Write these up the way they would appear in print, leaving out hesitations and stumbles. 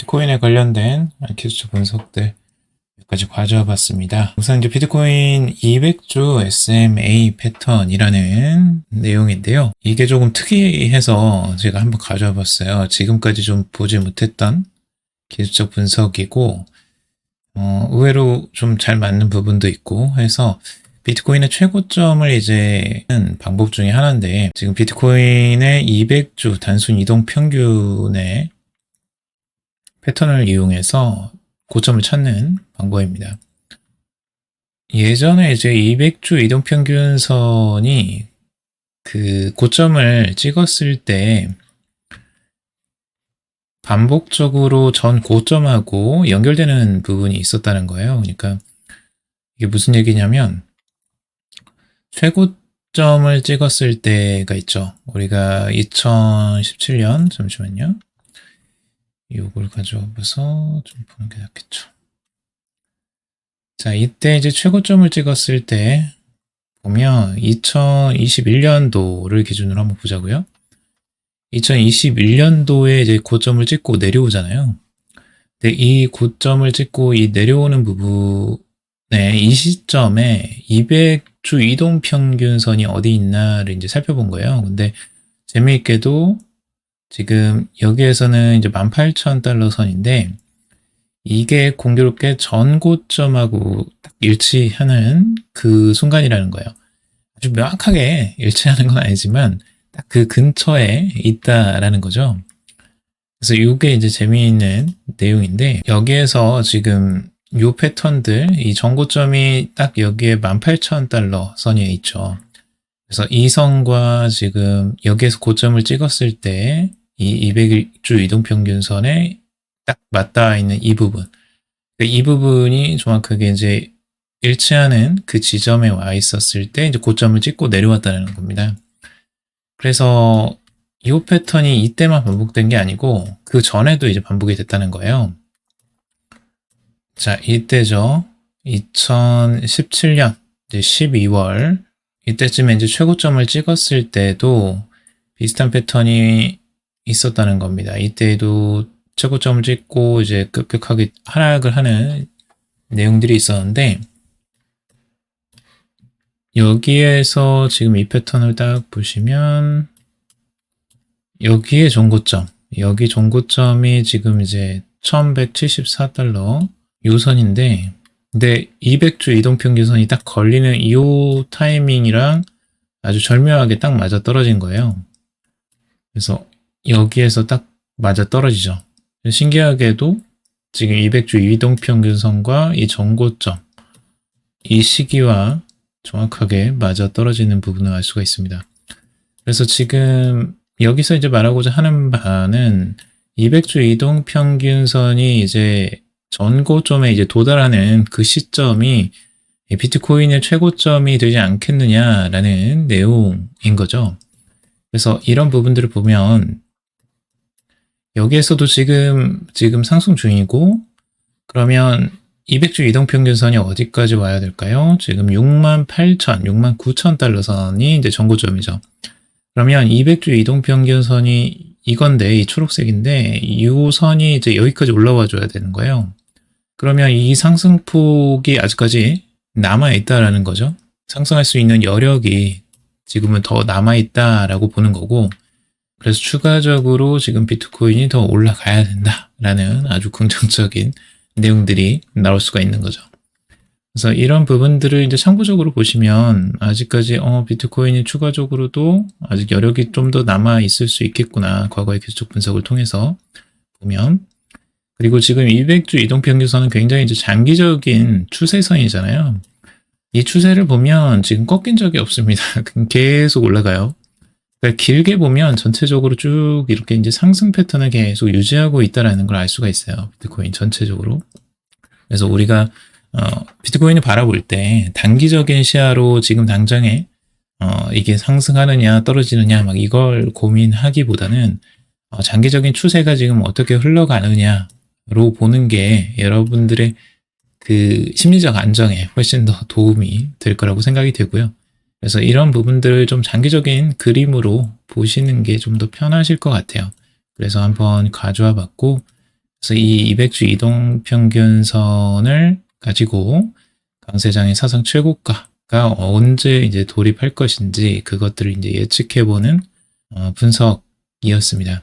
비트코인에 관련된 기술적 분석들 몇 가지 가져와 봤습니다. 우선 이제 비트코인 200주 SMA 패턴이라는 내용인데요. 이게 조금 특이해서 제가 한번 가져와 봤어요. 지금까지 좀 보지 못했던 기술적 분석이고, 의외로 좀 잘 맞는 부분도 있고 해서 비트코인의 최고점을 이제 방법 중에 하나인데, 지금 비트코인의 200주 단순 이동 평균의 패턴을 이용해서 고점을 찾는 방법입니다. 예전에 이제 200주 이동평균선이 그 고점을 찍었을 때 반복적으로 전 고점하고 연결되는 부분이 있었다는 거예요. 그러니까 이게 무슨 얘기냐면 최고점을 찍었을 때가 있죠. 우리가 2017년, 잠시만요. 이걸 가져와서 좀 보는 게 낫겠죠. 자, 이때 이제 최고점을 찍었을 때 보면 2021년도를 기준으로 한번 보자고요. 2021년도에 이제 고점을 찍고 내려오잖아요. 근데 이 고점을 찍고 이 내려오는 부분에 이 시점에 200주 이동평균선이 어디 있나를 이제 살펴본 거예요. 근데 재미있게도 지금 여기에서는 이제 18,000달러 선인데 이게 공교롭게 전 고점하고 딱 일치하는 그 순간이라는 거예요. 아주 명확하게 일치하는 건 아니지만 딱 그 근처에 있다라는 거죠. 그래서 이게 이제 재미있는 내용인데 여기에서 지금 요 패턴들 이 전 고점이 딱 여기에 18,000달러 선에 있죠. 그래서 이 선과 지금 여기에서 고점을 찍었을 때 이 200주 이동평균선에 딱 맞닿아 있는 이 부분. 이 부분이 정확하게 이제 일치하는 그 지점에 와 있었을 때 이제 고점을 찍고 내려왔다는 겁니다. 그래서 이 패턴이 이때만 반복된 게 아니고 그 전에도 이제 반복이 됐다는 거예요. 자, 이때죠. 2017년 이제 12월 이때쯤에 이제 최고점을 찍었을 때도 비슷한 패턴이 있었다는 겁니다. 이때도 최고점을 찍고 이제 급격하게 하락을 하는 내용들이 있었는데 여기에서 지금 이 패턴을 딱 보시면 여기에 종고점, 여기 종고점이 지금 이제 1174달러 요 선인데 근데 200주 이동평균선이 딱 걸리는 이 타이밍이랑 아주 절묘하게 딱 맞아 떨어진 거예요. 그래서 여기에서 딱 맞아 떨어지죠. 신기하게도 지금 200주 이동평균선과 이 전고점, 이 시기와 정확하게 맞아 떨어지는 부분을 알 수가 있습니다. 그래서 지금 여기서 이제 말하고자 하는 바는 200주 이동평균선이 이제 전고점에 이제 도달하는 그 시점이 비트코인의 최고점이 되지 않겠느냐라는 내용인 거죠. 그래서 이런 부분들을 보면 여기에서도 지금 상승 중이고 그러면 200주 이동평균선이 어디까지 와야 될까요? 지금 68,000, 69,000달러 선이 이제 전고점이죠. 그러면 200주 이동평균선이 이건데, 이 초록색인데, 이 선이 이제 여기까지 올라와 줘야 되는 거예요. 그러면 이 상승폭이 아직까지 남아있다라는 거죠. 상승할 수 있는 여력이 지금은 더 남아있다라고 보는 거고, 그래서 추가적으로 지금 비트코인이 더 올라가야 된다라는 아주 긍정적인 내용들이 나올 수가 있는 거죠. 그래서 이런 부분들을 이제 참고적으로 보시면 아직까지 비트코인이 추가적으로도 아직 여력이 좀 더 남아 있을 수 있겠구나. 과거의 기술적 분석을 통해서 보면. 그리고 지금 200주 이동평균선은 굉장히 이제 장기적인 추세선이잖아요. 이 추세를 보면 지금 꺾인 적이 없습니다. 계속 올라가요. 그러니까 길게 보면 전체적으로 쭉 이렇게 이제 상승 패턴을 계속 유지하고 있다는 걸 알 수가 있어요. 비트코인 전체적으로. 그래서 우리가 비트코인을 바라볼 때 단기적인 시야로 지금 당장에 이게 상승하느냐 떨어지느냐 막 이걸 고민하기보다는 장기적인 추세가 지금 어떻게 흘러가느냐로 보는 게 여러분들의 그 심리적 안정에 훨씬 더 도움이 될 거라고 생각이 되고요. 그래서 이런 부분들을 좀 장기적인 그림으로 보시는 게 좀 더 편하실 것 같아요. 그래서 한번 가져와 봤고 그래서 이 200주 이동평균선을 가지고 강세장의 사상 최고가가 언제 이제 돌입할 것인지 그것들을 이제 예측해보는 분석이었습니다.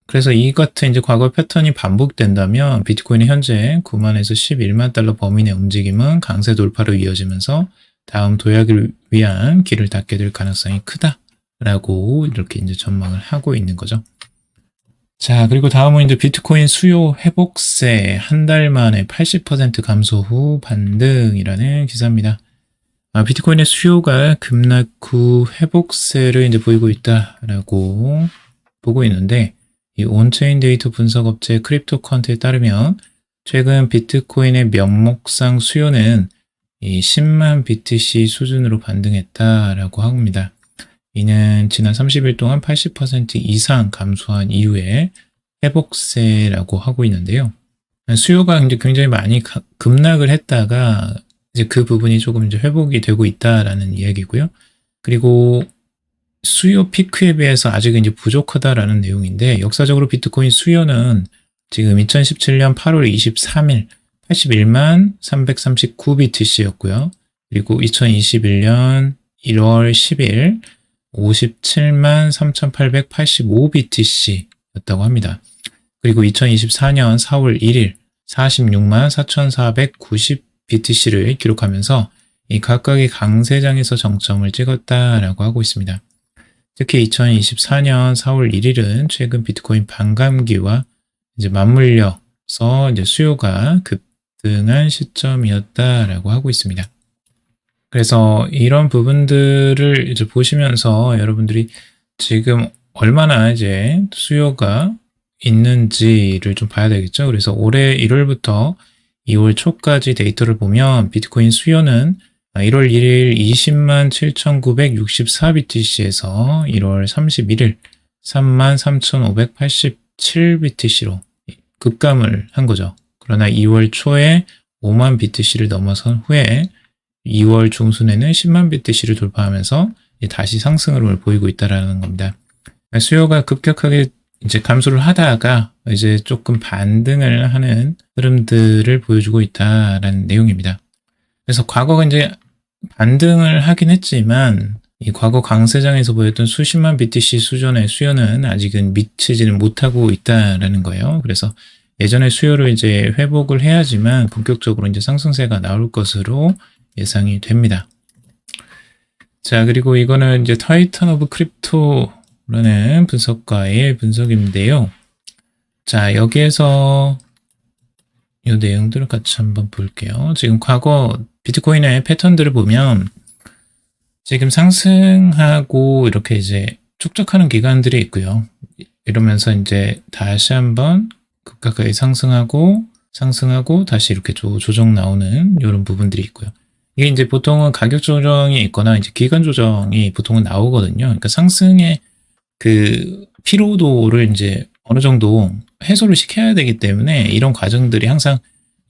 그래서 이 같은 이제 과거 패턴이 반복된다면 비트코인이 현재 9만에서 11만 달러 범위 내 움직임은 강세 돌파로 이어지면서 다음 도약을 위한 길을 닫게 될 가능성이 크다라고 이렇게 이제 전망을 하고 있는 거죠. 자, 그리고 다음은 이제 비트코인 수요 회복세 한 달 만에 80% 감소 후 반등이라는 기사입니다. 비트코인의 수요가 급락 후 회복세를 이제 보이고 있다라고 보고 있는데, 이 온체인 데이터 분석 업체 크립토컨트에 따르면 최근 비트코인의 명목상 수요는 이 10만 BTC 수준으로 반등했다라고 합니다. 이는 지난 30일 동안 80% 이상 감소한 이후에 회복세라고 하고 있는데요. 수요가 이제 굉장히 많이 급락을 했다가 이제 그 부분이 조금 이제 회복이 되고 있다라는 이야기고요. 그리고 수요 피크에 비해서 아직은 이제 부족하다라는 내용인데, 역사적으로 비트코인 수요는 지금 2017년 8월 23일 81만 339 BTC였고요. 그리고 2021년 1월 10일 57만 3,885 BTC였다고 합니다. 그리고 2024년 4월 1일 46만 4,490 BTC를 기록하면서 이 각각의 강세장에서 정점을 찍었다라고 하고 있습니다. 특히 2024년 4월 1일은 최근 비트코인 반감기와 이제 맞물려서 이제 수요가 급등한 시점이었다라고 하고 있습니다. 그래서 이런 부분들을 이제 보시면서 여러분들이 지금 얼마나 이제 수요가 있는지를 좀 봐야 되겠죠. 그래서 올해 1월부터 2월 초까지 데이터를 보면 비트코인 수요는 1월 1일 20만 7,964 BTC에서 1월 31일 3만 3,587 BTC로 급감을 한 거죠. 그러나 2월 초에 5만 BTC를 넘어선 후에 2월 중순에는 10만 BTC를 돌파하면서 다시 상승을 보이고 있다는 겁니다. 수요가 급격하게 이제 감소를 하다가 이제 조금 반등을 하는 흐름들을 보여주고 있다라는 내용입니다. 그래서 과거가 이제 반등을 하긴 했지만 이 과거 강세장에서 보였던 수십만 BTC 수준의 수요는 아직은 미치지는 못하고 있다라는 거예요. 그래서 예전의 수요를 이제 회복을 해야지만 본격적으로 이제 상승세가 나올 것으로 예상이 됩니다. 자, 그리고 이거는 이제 타이탄 오브 크립토라는 분석가의 분석인데요. 자, 여기에서 이 내용들을 같이 한번 볼게요. 지금 과거 비트코인의 패턴들을 보면 지금 상승하고 이렇게 이제 축적하는 기간들이 있고요. 이러면서 이제 다시 한번 급격하게 상승하고 다시 이렇게 조정 나오는 이런 부분들이 있고요. 이게 이제 보통은 가격 조정이 있거나 이제 기간 조정이 보통은 나오거든요. 그러니까 상승의 그 피로도를 이제 어느 정도 해소를 시켜야 되기 때문에 이런 과정들이 항상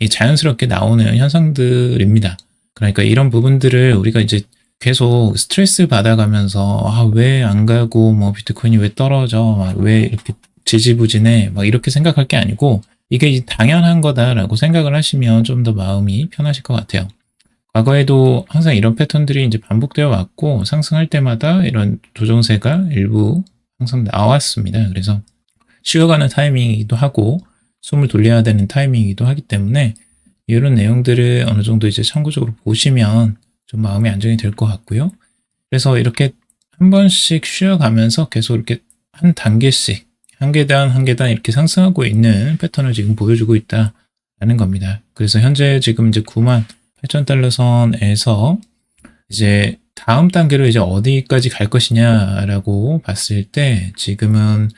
자연스럽게 나오는 현상들입니다. 그러니까 이런 부분들을 우리가 이제 계속 스트레스 받아가면서 왜 안 가고 뭐 비트코인이 왜 떨어져 막 왜 이렇게 지지부진해 막 이렇게 생각할 게 아니고 이게 당연한 거다라고 생각을 하시면 좀 더 마음이 편하실 것 같아요. 과거에도 항상 이런 패턴들이 이제 반복되어 왔고 상승할 때마다 이런 조정세가 일부 항상 나왔습니다. 그래서 쉬어가는 타이밍이기도 하고 숨을 돌려야 되는 타이밍이기도 하기 때문에 이런 내용들을 어느 정도 이제 참고적으로 보시면 좀 마음이 안정이 될 것 같고요. 그래서 이렇게 한 번씩 쉬어가면서 계속 이렇게 한 단계씩 한 계단 이렇게 상승하고 있는 패턴을 지금 보여주고 있다라는 겁니다. 그래서 현재 지금 이제 9만 8천 달러 선에서 이제 다음 단계로 이제 어디까지 갈 것이냐라고 봤을 때 지금은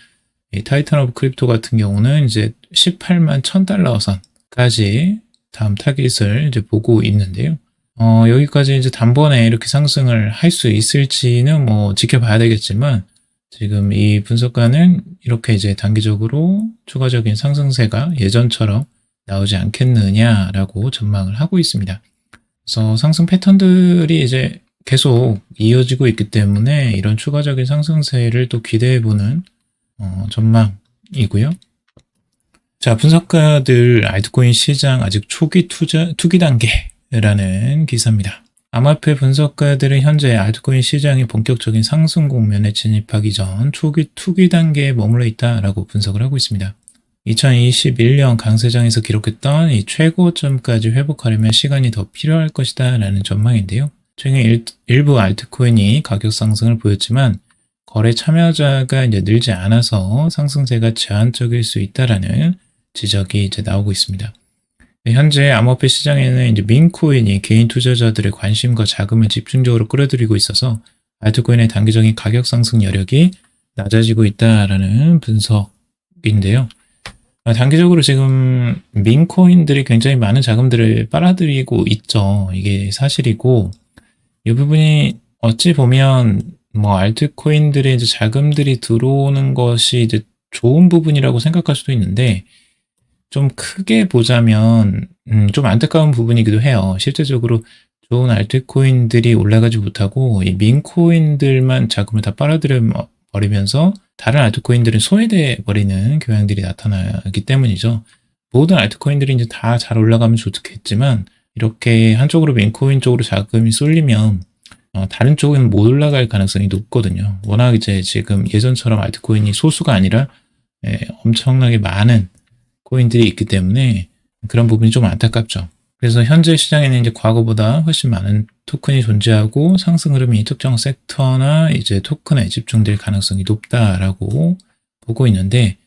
이 타이탄 오브 크립토 같은 경우는 이제 18만 1000달러 선까지 다음 타깃을 이제 보고 있는데요. 여기까지 이제 단번에 이렇게 상승을 할 수 있을지는 뭐 지켜봐야 되겠지만 지금 이 분석가는 이렇게 이제 단기적으로 추가적인 상승세가 예전처럼 나오지 않겠느냐라고 전망을 하고 있습니다. 그래서 상승 패턴들이 이제 계속 이어지고 있기 때문에 이런 추가적인 상승세를 또 기대해보는 전망이고요. 자, 분석가들 알트코인 시장 아직 초기 투기 단계라는 기사입니다. 암호화폐 분석가들은 현재 알트코인 시장이 본격적인 상승 국면에 진입하기 전 초기 투기 단계에 머물러 있다라고 분석을 하고 있습니다. 2021년 강세장에서 기록했던 이 최고점까지 회복하려면 시간이 더 필요할 것이다 라는 전망인데요. 최근 일부 알트코인이 가격 상승을 보였지만 거래 참여자가 이제 늘지 않아서 상승세가 제한적일 수 있다라는 지적이 이제 나오고 있습니다. 현재 암호화폐 시장에는 이제 민코인이 개인 투자자들의 관심과 자금을 집중적으로 끌어들이고 있어서 알트코인의 단기적인 가격 상승 여력이 낮아지고 있다라는 분석인데요. 단기적으로 지금 민코인들이 굉장히 많은 자금들을 빨아들이고 있죠. 이게 사실이고, 이 부분이 어찌 보면 뭐 알트코인들의 이제 자금들이 들어오는 것이 이제 좋은 부분이라고 생각할 수도 있는데, 좀 크게 보자면 좀 안타까운 부분이기도 해요. 실제적으로 좋은 알트코인들이 올라가지 못하고 이 민코인들만 자금을 다 빨아들여 버리면서 다른 알트코인들은 소외돼 버리는 경향들이 나타나기 때문이죠. 모든 알트코인들이 이제 다 잘 올라가면 좋겠지만 이렇게 한쪽으로 민코인 쪽으로 자금이 쏠리면 다른 쪽은 못 올라갈 가능성이 높거든요. 워낙 이제 지금 예전처럼 알트코인이 소수가 아니라 엄청나게 많은 코인들이 있기 때문에 그런 부분이 좀 안타깝죠. 그래서 현재 시장에는 이제 과거보다 훨씬 많은 토큰이 존재하고 상승 흐름이 특정 섹터나 이제 토큰에 집중될 가능성이 높다라고 보고 있는데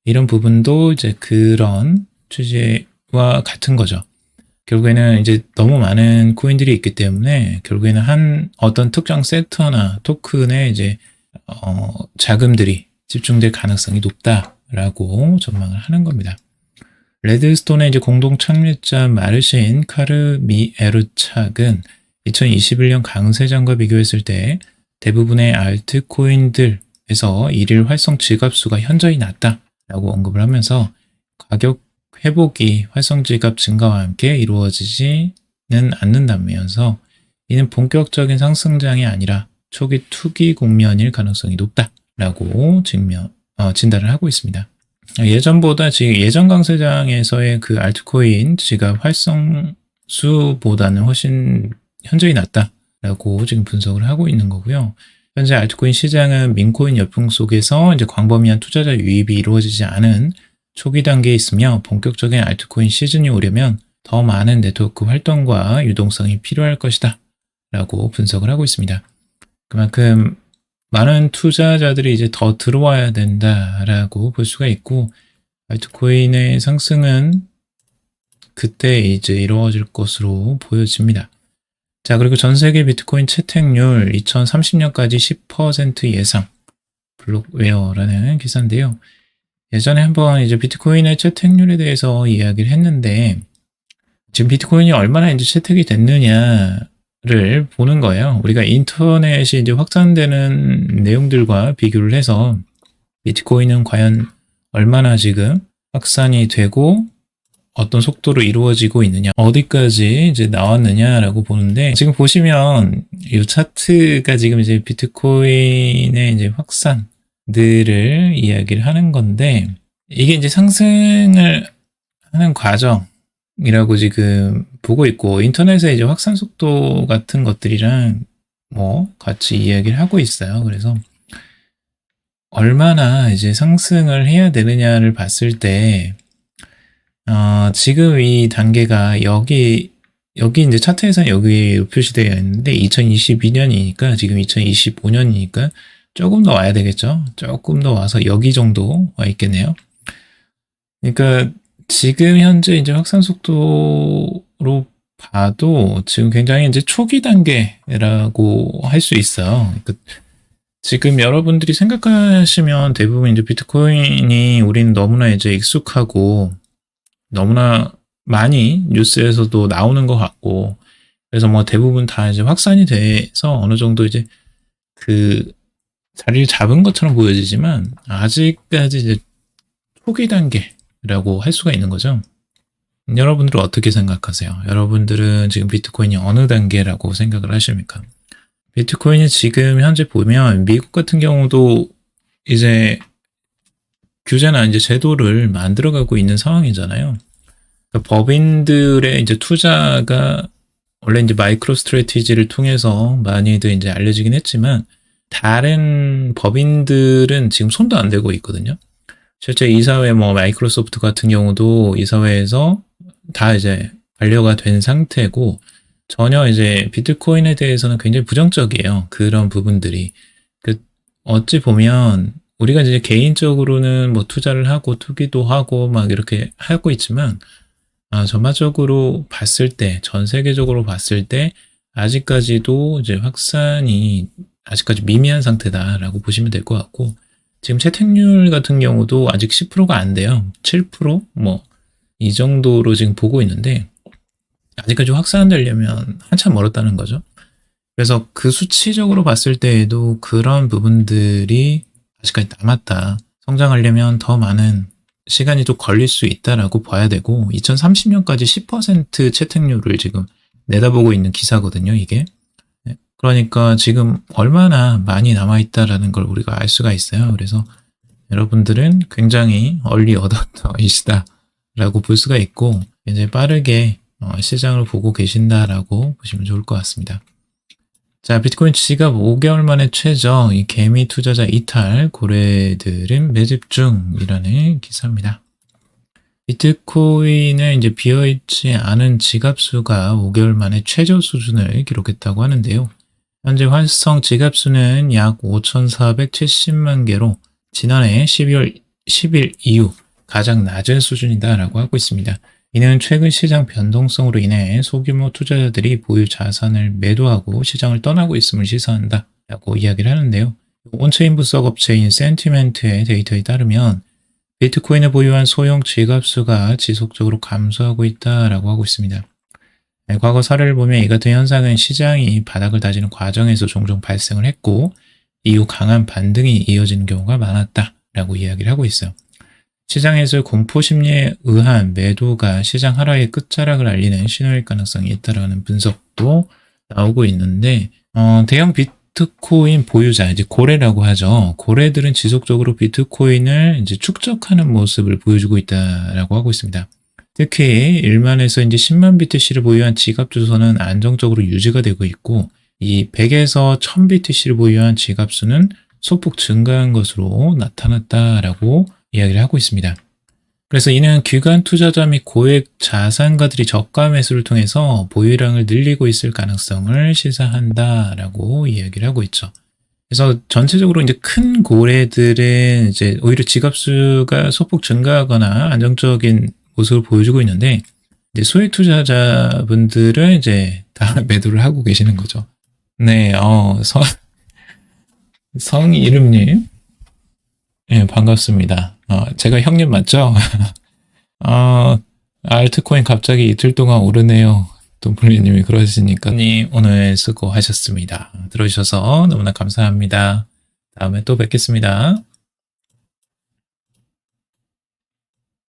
이런 부분도 이제 그런 취지와 같은 거죠. 결국에는 이제 너무 많은 코인들이 있기 때문에 결국에는 한 어떤 특정 섹터나 토큰에 이제 자금들이 집중될 가능성이 높다라고 전망을 하는 겁니다. 레드스톤의 이제 공동 창립자 마르신 카르미에르착은 2021년 강세장과 비교했을 때 대부분의 알트코인들에서 일일 활성 지갑수가 현저히 낮다라고 언급을 하면서 가격 회복이 활성 지갑 증가와 함께 이루어지지는 않는다면서 이는 본격적인 상승장이 아니라 초기 투기 국면일 가능성이 높다라고 진단을 하고 있습니다. 예전보다 지금 예전 강세장에서의 그 알트코인 지갑 활성수보다는 훨씬 현저히 낮다라고 지금 분석을 하고 있는 거고요. 현재 알트코인 시장은 민코인 열풍 속에서 이제 광범위한 투자자 유입이 이루어지지 않은 초기 단계에 있으며 본격적인 알트코인 시즌이 오려면 더 많은 네트워크 활동과 유동성이 필요할 것이다 라고 분석을 하고 있습니다. 그만큼 많은 투자자들이 이제 더 들어와야 된다라고 볼 수가 있고 알트코인의 상승은 그때 이제 이루어질 것으로 보여집니다. 자, 그리고 전 세계 비트코인 채택률 2030년까지 10% 예상 블록웨어라는 기사인데요. 예전에 한번 이제 비트코인의 채택률에 대해서 이야기를 했는데 지금 비트코인이 얼마나 이제 채택이 됐느냐를 보는 거예요. 우리가 인터넷이 이제 확산되는 내용들과 비교를 해서 비트코인은 과연 얼마나 지금 확산이 되고 어떤 속도로 이루어지고 있느냐, 어디까지 이제 나왔느냐라고 보는데 지금 보시면 이 차트가 지금 이제 비트코인의 이제 확산들을 이야기를 하는 건데 이게 이제 상승을 하는 과정이라고 지금 보고 있고 인터넷의 이제 확산 속도 같은 것들이랑 뭐 같이 이야기를 하고 있어요. 그래서 얼마나 이제 상승을 해야 되느냐를 봤을 때 지금 이 단계가 여기 이제 차트에서는 여기 표시되어 있는데 2022년이니까 지금 2025년이니까 조금 더 와야 되겠죠. 조금 더 와서 여기 정도 와 있겠네요. 그러니까 지금 현재 이제 확산 속도로 봐도 지금 굉장히 이제 초기 단계라고 할 수 있어요. 그러니까 지금 여러분들이 생각하시면 대부분 이제 비트코인이 우리는 너무나 이제 익숙하고 너무나 많이 뉴스에서도 나오는 것 같고 그래서 뭐 대부분 다 이제 확산이 돼서 어느 정도 이제 그 자리를 잡은 것처럼 보여지지만 아직까지 이제 초기 단계라고 할 수가 있는 거죠. 여러분들은 어떻게 생각하세요? 여러분들은 지금 비트코인이 어느 단계라고 생각을 하십니까? 비트코인이 지금 현재 보면 미국 같은 경우도 이제 규제나 이제 제도를 만들어가고 있는 상황이잖아요. 그러니까 법인들의 이제 투자가 원래 이제 마이크로 스트래티지를 통해서 많이들 이제 알려지긴 했지만 다른 법인들은 지금 손도 안 대고 있거든요. 실제 이사회 뭐 마이크로소프트 같은 경우도 이사회에서 다 이제 반려가 된 상태고 전혀 이제 비트코인에 대해서는 굉장히 부정적이에요. 그런 부분들이. 어찌 보면 우리가 이제 개인적으로는 뭐 투자를 하고 투기도 하고 막 이렇게 하고 있지만 전반적으로 봤을 때, 전 세계적으로 봤을 때 아직까지도 이제 확산이 아직까지 미미한 상태다라고 보시면 될 것 같고 지금 채택률 같은 경우도 아직 10%가 안 돼요. 7% 뭐 이 정도로 지금 보고 있는데 아직까지 확산되려면 한참 멀었다는 거죠. 그래서 그 수치적으로 봤을 때에도 그런 부분들이 아직까지 남았다. 성장하려면 더 많은 시간이 좀 걸릴 수 있다라고 봐야 되고 2030년까지 10% 채택률을 지금 내다보고 있는 기사거든요, 이게. 그러니까 지금 얼마나 많이 남아있다라는 걸 우리가 알 수가 있어요. 그래서 여러분들은 굉장히 얼리 어댑터이시다라고 볼 수가 있고 이제 빠르게 시장을 보고 계신다라고 보시면 좋을 것 같습니다. 자, 비트코인 지갑 5개월 만에 최저, 이 개미 투자자 이탈, 고래들은 매집 중이라는 기사입니다. 비트코인은 이제 비어있지 않은 지갑 수가 5개월 만에 최저 수준을 기록했다고 하는데요. 현재 활성 지갑 수는 약 5,470만 개로 지난해 12월 10일 이후 가장 낮은 수준이다라고 하고 있습니다. 이는 최근 시장 변동성으로 인해 소규모 투자자들이 보유 자산을 매도하고 시장을 떠나고 있음을 시사한다 라고 이야기를 하는데요. 온체인 분석 업체인 센티멘트의 데이터에 따르면 비트코인을 보유한 소형 지갑수가 지속적으로 감소하고 있다라고 하고 있습니다. 과거 사례를 보면 이 같은 현상은 시장이 바닥을 다지는 과정에서 종종 발생을 했고 이후 강한 반등이 이어지는 경우가 많았다라고 이야기를 하고 있어요. 시장에서 공포 심리에 의한 매도가 시장 하락의 끝자락을 알리는 신호일 가능성이 있다라는 분석도 나오고 있는데 대형 비트코인 보유자, 이제 고래라고 하죠. 고래들은 지속적으로 비트코인을 이제 축적하는 모습을 보여주고 있다라고 하고 있습니다. 특히 1만에서 이제 10만 BTC를 보유한 지갑 주소는 안정적으로 유지가 되고 있고 이 100에서 1000 BTC를 보유한 지갑 수는 소폭 증가한 것으로 나타났다라고 이야기를 하고 있습니다. 그래서 이는 기관 투자자 및 고액 자산가들이 저가 매수를 통해서 보유량을 늘리고 있을 가능성을 시사한다라고 이야기를 하고 있죠. 그래서 전체적으로 이제 큰 고래들은 이제 오히려 지갑수가 소폭 증가하거나 안정적인 모습을 보여주고 있는데 이제 소액 투자자분들은 이제 다 매도를 하고 계시는 거죠. 네, 성 이름님. 네, 반갑습니다. 제가 형님 맞죠? 알트코인 갑자기 이틀 동안 오르네요. 돈플리님이 그러시니까 오늘 수고하셨습니다. 들어주셔서 너무나 감사합니다. 다음에 또 뵙겠습니다.